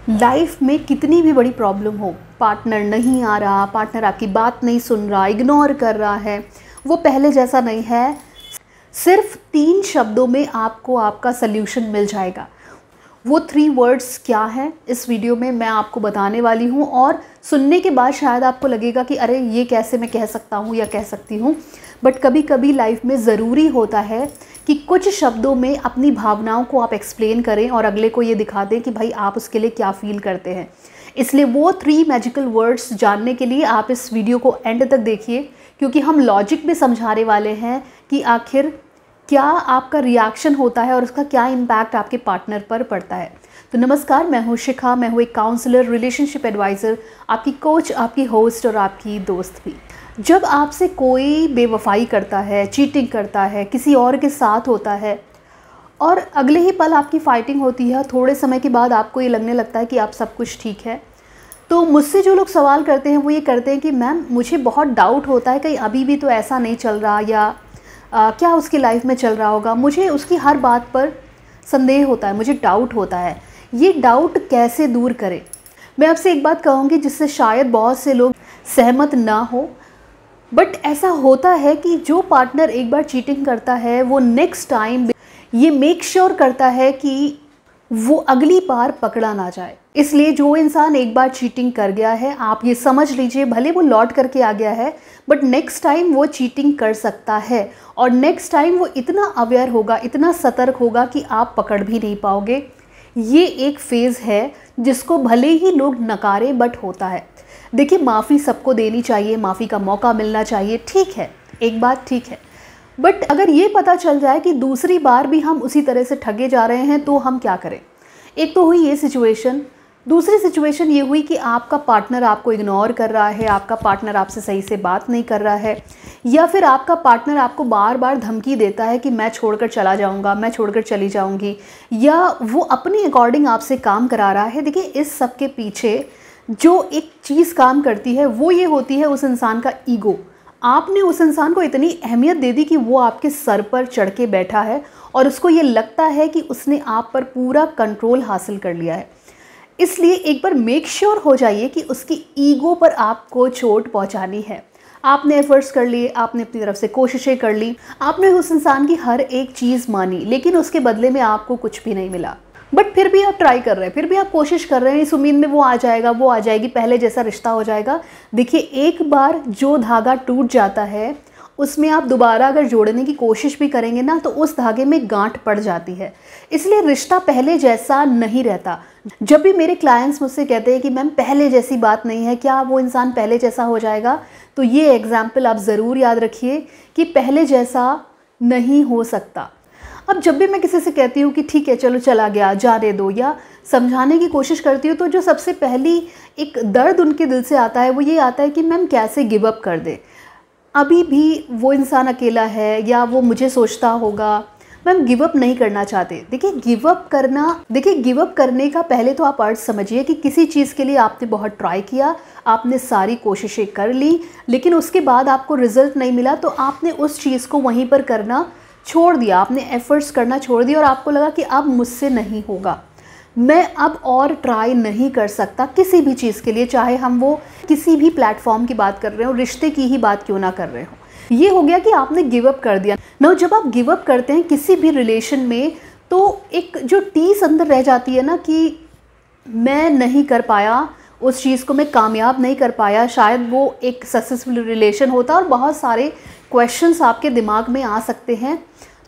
Life में कितनी भी बड़ी प्रॉब्लम हो, पार्टनर नहीं आ रहा, पार्टनर आपकी बात नहीं सुन रहा, इग्नोर कर रहा है, वो पहले जैसा नहीं है। सिर्फ 3 शब्दों में आपको आपका सल्यूशन मिल जाएगा। वो 3 वर्ड्स क्या हैं, इस वीडियो में मैं आपको बताने वाली हूँ। और सुनने के बाद शायद आपको लगेगा कि अरे ये कैसे मैं कह सकता हूँ या कह सकती हूँ, बट कभी कभी लाइफ में ज़रूरी होता है कि कुछ शब्दों में अपनी भावनाओं को आप एक्सप्लेन करें और अगले को ये दिखा दें कि भाई आप उसके लिए क्या फ़ील करते हैं। इसलिए वो 3 मैजिकल वर्ड्स जानने के लिए आप इस वीडियो को एंड तक देखिए, क्योंकि हम लॉजिक में समझाने वाले हैं कि आखिर क्या आपका रिएक्शन होता है और उसका क्या इम्पैक्ट आपके पार्टनर पर पड़ता है। तो नमस्कार, मैं हूँ शिखा, मैं हूँ एक काउंसलर, रिलेशनशिप एडवाइज़र, आपकी कोच, आपकी होस्ट और आपकी दोस्त भी। जब आपसे कोई बेवफाई करता है, चीटिंग करता है, किसी और के साथ होता है और अगले ही पल आपकी फ़ाइटिंग होती है, थोड़े समय के बाद आपको ये लगने लगता है कि आप सब कुछ ठीक है, तो मुझसे जो लोग सवाल करते हैं वो ये करते हैं कि मैम मुझे बहुत डाउट होता है, कहीं अभी भी तो ऐसा नहीं चल रहा, या क्या उसकी लाइफ में चल रहा होगा, मुझे उसकी हर बात पर संदेह होता है, मुझे डाउट होता है। ये डाउट कैसे दूर करें? मैं आपसे एक बात कहूँगी जिससे शायद बहुत से लोग सहमत ना हो, बट ऐसा होता है कि जो पार्टनर एक बार चीटिंग करता है वो नेक्स्ट टाइम ये मेक श्योर करता है कि वो अगली बार पकड़ा ना जाए। इसलिए जो इंसान एक बार चीटिंग कर गया है, आप ये समझ लीजिए, भले वो लौट करके आ गया है, बट नेक्स्ट टाइम वो चीटिंग कर सकता है। और नेक्स्ट टाइम वो इतना अवेयर होगा, इतना सतर्क होगा कि आप पकड़ भी नहीं पाओगे। ये एक फेज़ है जिसको भले ही लोग नकारें, बट होता है। देखिए, माफ़ी सबको देनी चाहिए, माफ़ी का मौका मिलना चाहिए, ठीक है, एक बात ठीक है, बट अगर ये पता चल जाए कि दूसरी बार भी हम उसी तरह से ठगे जा रहे हैं तो हम क्या करें? एक तो हुई ये सिचुएशन। दूसरी सिचुएशन ये हुई कि आपका पार्टनर आपको इग्नोर कर रहा है, आपका पार्टनर आपसे सही से बात नहीं कर रहा है, या फिर आपका पार्टनर आपको बार बार धमकी देता है कि मैं छोड़कर चला जाऊंगा, मैं छोड़कर चली जाऊंगी, या वो अपनी अकॉर्डिंग आपसे काम करा रहा है। देखिए, इस सब के पीछे जो एक चीज़ काम करती है वो ये होती है उस इंसान का ईगो। आपने उस इंसान को इतनी अहमियत दे दी कि वो आपके सर पर चढ़ के बैठा है और उसको ये लगता है कि उसने आप पर पूरा कंट्रोल हासिल कर लिया है। इसलिए एक बार मेक श्योर हो जाइए कि उसकी ईगो पर आपको चोट पहुंचानी है। आपने एफर्ट्स कर लिए, आपने अपनी तरफ से कोशिशें कर ली, आपने उस इंसान की हर एक चीज़ मानी, लेकिन उसके बदले में आपको कुछ भी नहीं मिला। बट फिर भी आप ट्राई कर रहे हैं, फिर भी आप कोशिश कर रहे हैं इस उम्मीद में वो आ जाएगा, वो आ जाएगी, पहले जैसा रिश्ता हो जाएगा। देखिए, एक बार जो धागा टूट जाता है उसमें आप दोबारा अगर जोड़ने की कोशिश भी करेंगे ना, तो उस धागे में गांठ पड़ जाती है। इसलिए रिश्ता पहले जैसा नहीं रहता। जब भी मेरे क्लाइंट्स मुझसे कहते हैं कि मैम पहले जैसी बात नहीं है, क्या वो इंसान पहले जैसा हो जाएगा, तो ये एग्जाम्पल आप ज़रूर याद रखिए कि पहले जैसा नहीं हो सकता। अब जब भी मैं किसी से कहती हूँ कि ठीक है चलो चला गया, जाने दो, या समझाने की कोशिश करती हूँ, तो जो सबसे पहली एक दर्द उनके दिल से आता है वो ये आता है कि मैम कैसे गिव अप कर दे, अभी भी वो इंसान अकेला है या वो मुझे सोचता होगा, मैम गिव अप नहीं करना चाहते। देखिए, गिव अप करने का पहले तो आप अर्थ समझिए कि किसी चीज़ के लिए आपने बहुत ट्राई किया, आपने सारी कोशिशें कर ली, लेकिन उसके बाद आपको रिजल्ट नहीं मिला, तो आपने उस चीज़ को वहीं पर करना छोड़ दिया, आपने एफर्ट्स करना छोड़ दिया और आपको लगा कि अब मुझसे नहीं होगा, मैं अब और ट्राई नहीं कर सकता किसी भी चीज़ के लिए, चाहे हम वो किसी भी प्लेटफॉर्म की बात कर रहे हो, रिश्ते की ही बात क्यों ना कर रहे हो। ये हो गया कि आपने गिव अप कर दिया ना। जब आप गिव अप करते हैं किसी भी रिलेशन में, तो एक जो टीस अंदर रह जाती है ना कि मैं नहीं कर पाया उस चीज़ को, मैं कामयाब नहीं कर पाया, शायद वो एक सक्सेसफुल रिलेशन होता, और बहुत सारे क्वेश्चंस आपके दिमाग में आ सकते हैं।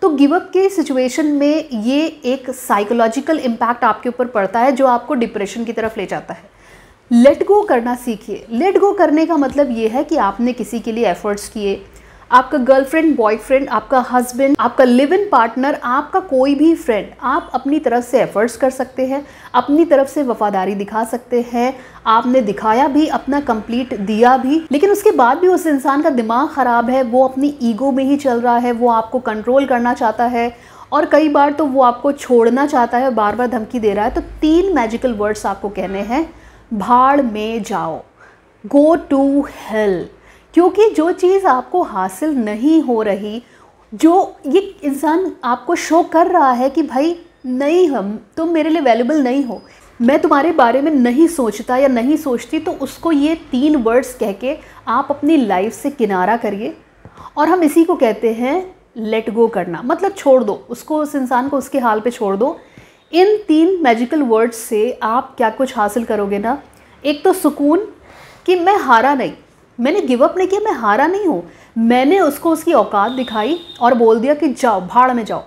तो गिव अप के सिचुएशन में ये एक साइकोलॉजिकल इम्पैक्ट आपके ऊपर पड़ता है जो आपको डिप्रेशन की तरफ ले जाता है। लेट गो करना सीखिए। लेट गो करने का मतलब ये है कि आपने किसी के लिए एफर्ट्स किए, आपका गर्लफ्रेंड, बॉयफ्रेंड, आपका हस्बैंड, आपका लिव इन पार्टनर, आपका कोई भी फ्रेंड, आप अपनी तरफ से एफर्ट्स कर सकते हैं, अपनी तरफ से वफादारी दिखा सकते हैं, आपने दिखाया भी, अपना कंप्लीट दिया भी, लेकिन उसके बाद भी उस इंसान का दिमाग ख़राब है, वो अपनी ईगो में ही चल रहा है, वो आपको कंट्रोल करना चाहता है और कई बार तो वो आपको छोड़ना चाहता है, बार बार धमकी दे रहा है। तो 3 मैजिकल वर्ड्स आपको कहने हैं, भाड़ में जाओ, गो टू हेल। क्योंकि जो चीज़ आपको हासिल नहीं हो रही, जो ये इंसान आपको शो कर रहा है कि भाई नहीं, हम तुम मेरे लिए वैल्यूबल नहीं हो, मैं तुम्हारे बारे में नहीं सोचता या नहीं सोचती, तो उसको ये 3 वर्ड्स कह के आप अपनी लाइफ से किनारा करिए। और हम इसी को कहते हैं लेट गो करना, मतलब छोड़ दो उसको, उस इंसान को उसके हाल पे छोड़ दो। इन 3 मैजिकल वर्ड्स से आप क्या कुछ हासिल करोगे ना, एक तो सुकून कि मैं हारा नहीं, मैंने गिव अप नहीं किया, मैं हारा नहीं हूँ, मैंने उसको उसकी औकात दिखाई और बोल दिया कि जाओ भाड़ में जाओ,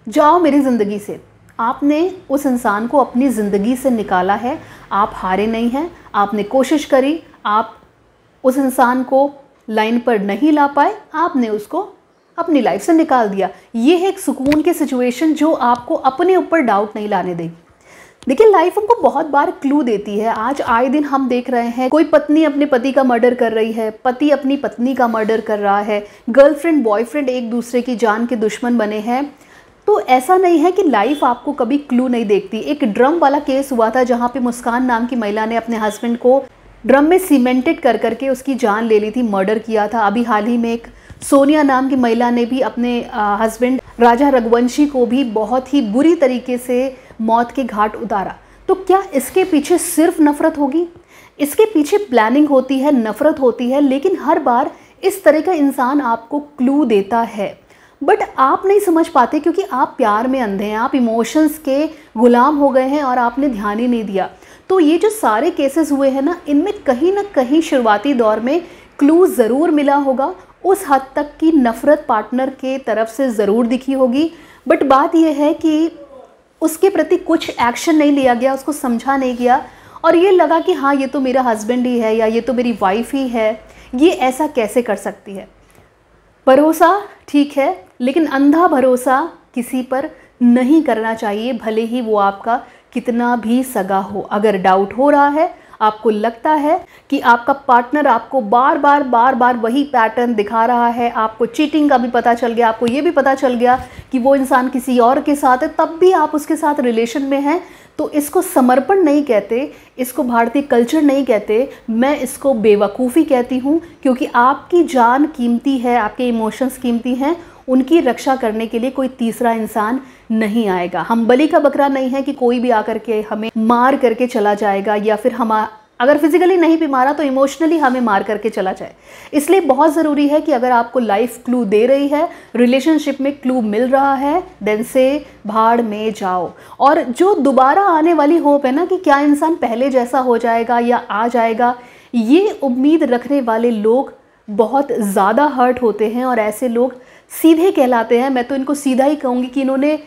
जाओ मेरी ज़िंदगी से। आपने उस इंसान को अपनी ज़िंदगी से निकाला है, आप हारे नहीं हैं, आपने कोशिश करी, आप उस इंसान को लाइन पर नहीं ला पाए, आपने उसको अपनी लाइफ से निकाल दिया। ये है एक सुकून की सिचुएशन जो आपको अपने ऊपर डाउट नहीं लाने देगी। देखिए लाइफ हमको बहुत बार क्लू देती है। आज आए दिन हम देख रहे हैं कोई पत्नी अपने पति का मर्डर कर रही है, पति अपनी पत्नी का मर्डर कर रहा है, गर्लफ्रेंड बॉयफ्रेंड एक दूसरे की जान के दुश्मन बने हैं। तो ऐसा नहीं है कि लाइफ आपको कभी क्लू नहीं देखती। एक ड्रम वाला केस हुआ था जहाँ पे मुस्कान नाम की महिला ने अपने हस्बैंड को ड्रम में सीमेंटेड कर करके उसकी जान ले ली थी, मर्डर किया था। अभी हाल ही में एक सोनिया नाम की महिला ने भी अपने हस्बैंड राजा रघुवंशी को भी बहुत ही बुरी तरीके से मौत के घाट उतारा। तो क्या इसके पीछे सिर्फ नफ़रत होगी? इसके पीछे प्लानिंग होती है, नफ़रत होती है, लेकिन हर बार इस तरह का इंसान आपको क्लू देता है, बट आप नहीं समझ पाते क्योंकि आप प्यार में अंधे हैं, आप इमोशंस के गुलाम हो गए हैं और आपने ध्यान ही नहीं दिया। तो ये जो सारे केसेस हुए हैं ना, इनमें कहीं ना कहीं शुरुआती दौर में क्लू ज़रूर मिला होगा, उस हद तक की नफ़रत पार्टनर के तरफ से ज़रूर दिखी होगी, बट बात यह है कि उसके प्रति कुछ एक्शन नहीं लिया गया, उसको समझा नहीं गया और ये लगा कि हाँ ये तो मेरा हस्बैंड ही है या ये तो मेरी वाइफ ही है, ये ऐसा कैसे कर सकती है। भरोसा ठीक है, लेकिन अंधा भरोसा किसी पर नहीं करना चाहिए, भले ही वो आपका कितना भी सगा हो। अगर डाउट हो रहा है, आपको लगता है कि आपका पार्टनर आपको बार बार वही पैटर्न दिखा रहा है, आपको चीटिंग का भी पता चल गया, आपको ये भी पता चल गया कि वो इंसान किसी और के साथ है, तब भी आप उसके साथ रिलेशन में हैं, तो इसको समर्पण नहीं कहते, इसको भारतीय कल्चर नहीं कहते, मैं इसको बेवकूफ़ी कहती हूँ। क्योंकि आपकी जान कीमती है, आपके इमोशंस कीमती हैं, उनकी रक्षा करने के लिए कोई तीसरा इंसान नहीं आएगा। हम बलि का बकरा नहीं है कि कोई भी आकर के हमें मार करके चला जाएगा, या फिर हम अगर फिजिकली नहीं भी मारा तो इमोशनली हमें मार करके चला जाए। इसलिए बहुत ज़रूरी है कि अगर आपको लाइफ क्लू दे रही है, रिलेशनशिप में क्लू मिल रहा है, देन से भाड़ में जाओ। और जो दोबारा आने वाली होप है ना कि क्या इंसान पहले जैसा हो जाएगा या आ जाएगा, ये उम्मीद रखने वाले लोग बहुत ज़्यादा हर्ट होते हैं और ऐसे लोग सीधे कहलाते हैं। मैं तो इनको सीधा ही कहूँगी कि इन्होंने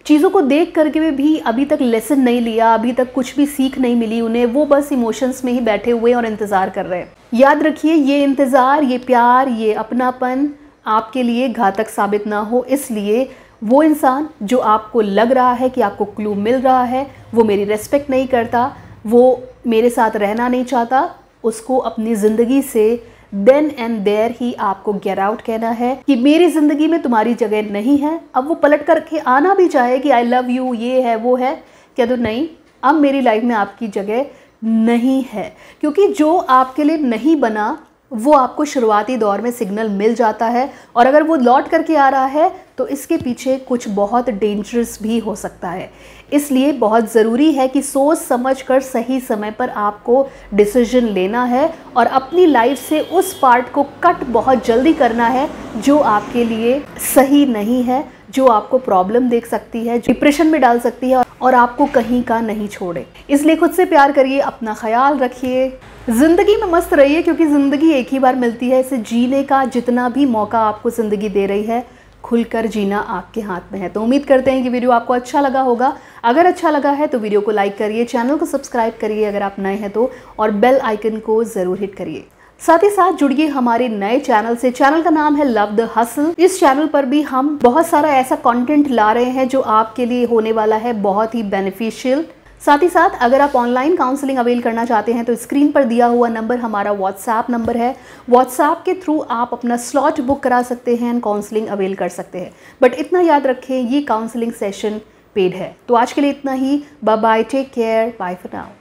चीज़ों को देख करके भी अभी तक लेसन नहीं लिया, अभी तक कुछ भी सीख नहीं मिली उन्हें, वो बस इमोशंस में ही बैठे हुए और इंतज़ार कर रहे हैं। याद रखिए, ये इंतज़ार, ये प्यार, ये अपनापन आपके लिए घातक साबित ना हो। इसलिए वो इंसान जो आपको लग रहा है कि आपको क्लू मिल रहा है, वो मेरी रेस्पेक्ट नहीं करता, वो मेरे साथ रहना नहीं चाहता, उसको अपनी ज़िंदगी से देन एंड देयर ही आपको गेट आउट कहना है कि मेरी ज़िंदगी में तुम्हारी जगह नहीं है। अब वो पलट करके आना भी चाहे कि आई लव यू, ये है वो है, कह दो नहीं, अब मेरी लाइफ में आपकी जगह नहीं है। क्योंकि जो आपके लिए नहीं बना वो आपको शुरुआती दौर में सिग्नल मिल जाता है, और अगर वो लौट करके आ रहा है तो इसके पीछे कुछ बहुत डेंजरस भी हो सकता है। इसलिए बहुत ज़रूरी है कि सोच समझ कर सही समय पर आपको डिसीजन लेना है और अपनी लाइफ से उस पार्ट को कट बहुत जल्दी करना है जो आपके लिए सही नहीं है, जो आपको प्रॉब्लम देख सकती है, डिप्रेशन में डाल सकती है और आपको कहीं का नहीं छोड़े। इसलिए खुद से प्यार करिए, अपना ख्याल रखिए, ज़िंदगी में मस्त रहिए, क्योंकि ज़िंदगी एक ही बार मिलती है। इसे जीने का जितना भी मौका आपको ज़िंदगी दे रही है, खुलकर जीना आपके हाथ में है। तो उम्मीद करते हैं कि वीडियो आपको अच्छा लगा होगा। अगर अच्छा लगा है तो वीडियो को लाइक करिए, चैनल को सब्सक्राइब करिए अगर आप नए हैं तो, और बेल आइकन को ज़रूर हिट करिए। साथ ही साथ जुड़िए हमारे नए चैनल से। चैनल का नाम है लव द हसल। इस चैनल पर भी हम बहुत सारा ऐसा कंटेंट ला रहे हैं जो आपके लिए होने वाला है बहुत ही बेनिफिशियल। साथ ही साथ अगर आप ऑनलाइन काउंसलिंग अवेल करना चाहते हैं तो स्क्रीन पर दिया हुआ नंबर हमारा व्हाट्सएप नंबर है। व्हाट्सएप के थ्रू आप अपना स्लॉट बुक करा सकते हैं, काउंसलिंग अवेल कर सकते हैं। बट इतना याद रखें, ये काउंसलिंग सेशन पेड है। तो आज के लिए इतना ही। Bye bye, take care, bye for now.